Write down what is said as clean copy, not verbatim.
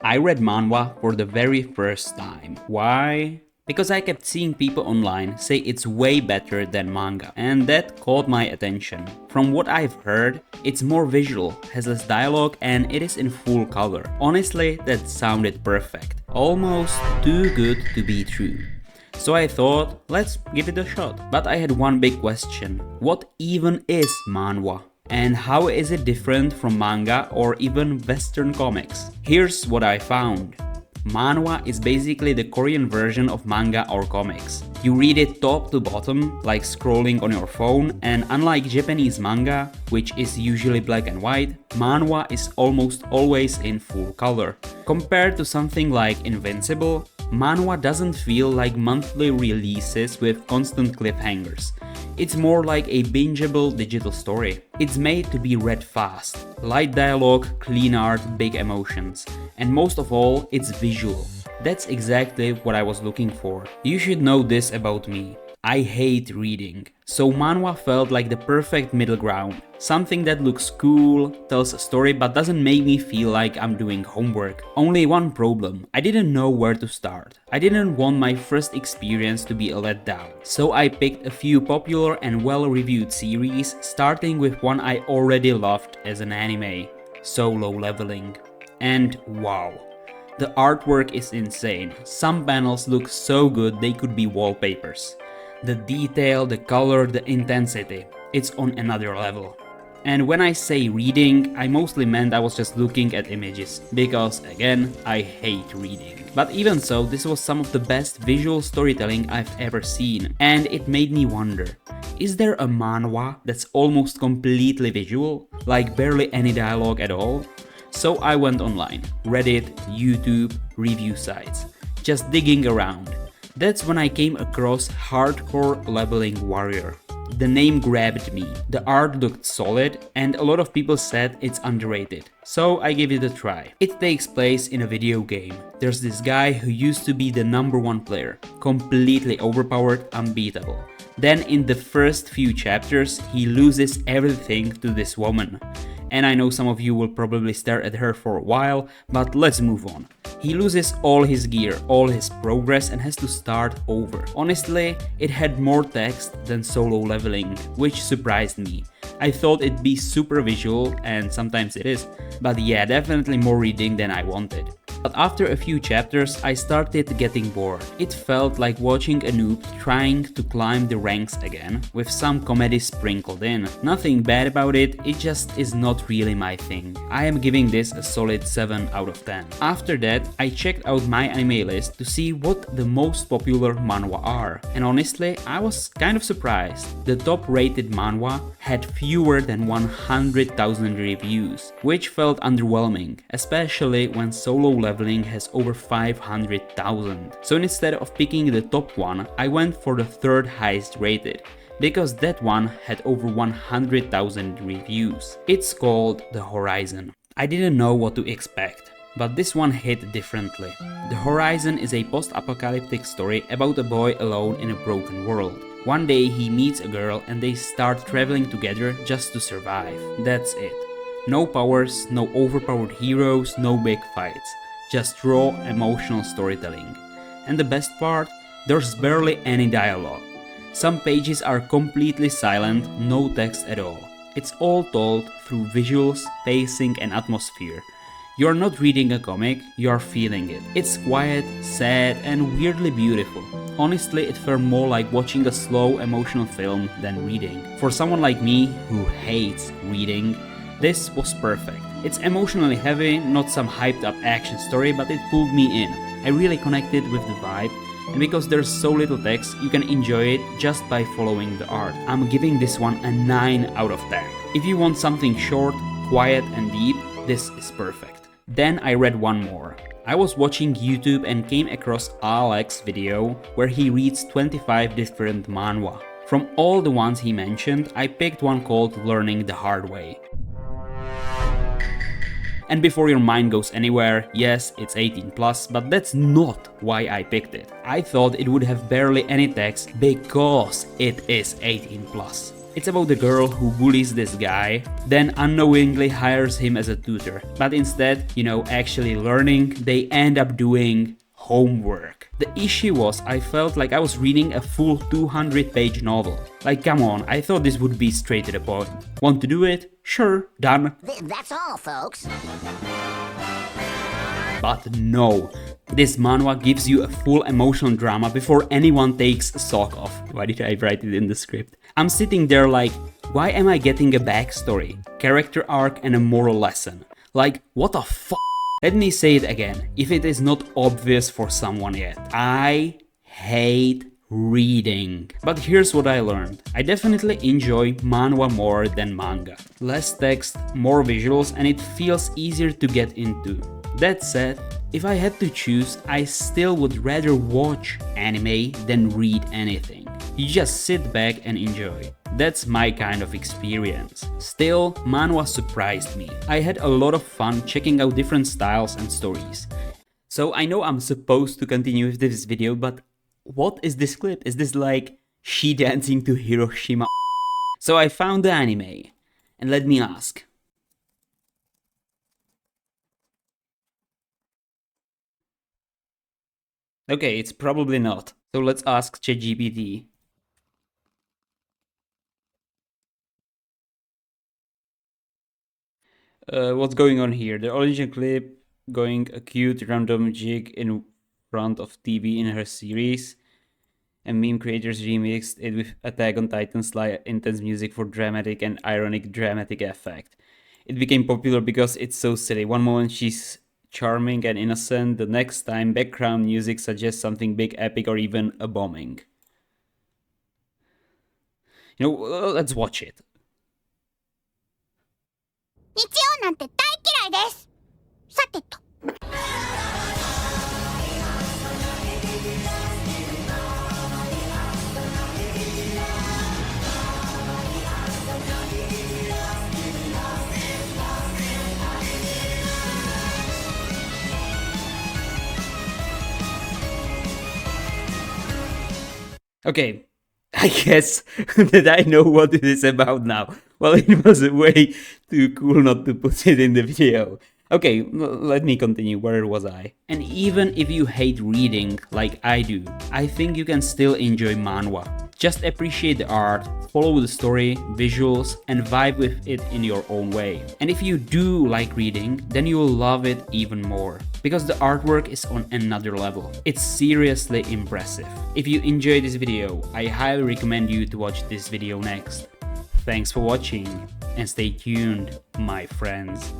I read manhwa for the very first time. Why? Because I kept seeing people online say it's way better than manga, and that caught my attention. From what I've heard, it's more visual, has less dialogue, and it is in full color. Honestly, that sounded perfect. Almost too good to be true. So I thought, let's give it a shot. But I had one big question. What even is manhwa? And how is it different from manga or even Western comics? Here's what I found. Manhwa is basically the Korean version of manga or comics. You read it top to bottom, like scrolling on your phone, and unlike Japanese manga, which is usually black and white, manhwa is almost always in full color. Compared to something like Invincible, manhwa doesn't feel like monthly releases with constant cliffhangers. It's more like a bingeable digital story. It's made to be read fast. Light dialogue, clean art, big emotions. And most of all, it's visual. That's exactly what I was looking for. You should know this about me. I hate reading. So manhwa felt like the perfect middle ground. Something that looks cool, tells a story but doesn't make me feel like I'm doing homework. Only one problem, I didn't know where to start. I didn't want my first experience to be a letdown. So I picked a few popular and well-reviewed series, starting with one I already loved as an anime, Solo Leveling. And wow. The artwork is insane. Some panels look so good they could be wallpapers. The detail, the color, the intensity, it's on another level. And when I say reading, I mostly meant I was just looking at images, because again, I hate reading. But even so, this was some of the best visual storytelling I've ever seen, and it made me wonder, is there a manhwa that's almost completely visual, like barely any dialogue at all? So I went online, Reddit, YouTube, review sites, just digging around. That's when I came across Hardcore Leveling Warrior. The name grabbed me, the art looked solid, and a lot of people said it's underrated. So I gave it a try. It takes place in a video game. There's this guy who used to be the #1 player, completely overpowered, unbeatable. Then in the first few chapters, he loses everything to this woman. And I know some of you will probably stare at her for a while, but let's move on. He loses all his gear, all his progress, and has to start over. Honestly, it had more text than Solo Leveling, which surprised me. I thought it'd be super visual, and sometimes it is, but yeah, definitely more reading than I wanted. But after a few chapters, I started getting bored. It felt like watching a noob trying to climb the ranks again, with some comedy sprinkled in. Nothing bad about it, it just is not really my thing. I am giving this a solid 7 out of 10. After that, I checked out my anime list to see what the most popular manhwa are. And honestly, I was kind of surprised. The top rated manhwa had fewer than 100,000 reviews, which felt underwhelming, especially when Solo Leveling has over 500,000. So instead of picking the top one, I went for the third highest rated, because that one had over 100,000 reviews. It's called The Horizon. I didn't know what to expect, but this one hit differently. The Horizon is a post-apocalyptic story about a boy alone in a broken world. One day he meets a girl and they start traveling together just to survive. That's it. No powers, no overpowered heroes, no big fights. Just raw emotional storytelling. And the best part? There's barely any dialogue. Some pages are completely silent, no text at all. It's all told through visuals, pacing and atmosphere. You're not reading a comic, you're feeling it. It's quiet, sad and weirdly beautiful. Honestly, it felt more like watching a slow emotional film than reading. For someone like me who hates reading, this was perfect. It's emotionally heavy, not some hyped up action story, but it pulled me in. I really connected with the vibe, and because there's so little text, you can enjoy it just by following the art. I'm giving this one a 9 out of 10. If you want something short, quiet and deep, this is perfect. Then I read one more. I was watching YouTube and came across Alex's video where he reads 25 different manhwa. From all the ones he mentioned, I picked one called Learning the Hard Way. And before your mind goes anywhere, yes, it's 18+, but that's not why I picked it. I thought it would have barely any text because it is 18+. It's about the girl who bullies this guy, then unknowingly hires him as a tutor. But instead, actually learning, they end up doing homework. The issue was I felt like I was reading a full 200-page novel. Like, come on, I thought this would be straight to the point. Want to do it? Sure, done. That's all, folks. But no, this manhwa gives you a full emotional drama before anyone takes a sock off. Why did I write it in the script? I'm sitting there like, why am I getting a backstory, character arc and a moral lesson? Like, what the f***? Let me say it again, if it is not obvious for someone yet. I hate reading. But here's what I learned. I definitely enjoy manhwa more than manga. Less text, more visuals, and it feels easier to get into. That said, if I had to choose, I still would rather watch anime than read anything. You just sit back and enjoy. That's my kind of experience. Still, manhwa surprised me. I had a lot of fun checking out different styles and stories. So I know I'm supposed to continue with this video, but what is this clip? Is this like she dancing to Hiroshima? So I found the anime, and let me ask. Okay, it's probably not. So let's ask ChatGPT. What's going on here? The original clip going a cute random jig in front of TV in her series, and meme creators remixed it with Attack on Titan style intense music for dramatic and ironic dramatic effect. It became popular because it's so silly. One moment she's charming and innocent, the next time background music suggests something big, epic, or even a bombing. Let's watch it. 日曜なんて大嫌いです。さてと。Okay, I guess that I know what it is about now. Well, it was way too cool not to put it in the video. Okay, let me continue. Where was I? And even if you hate reading like I do, I think you can still enjoy manhwa. Just appreciate the art, follow the story, visuals, and vibe with it in your own way. And if you do like reading, then you will love it even more. Because the artwork is on another level. It's seriously impressive. If you enjoyed this video, I highly recommend you to watch this video next. Thanks for watching, and stay tuned, my friends.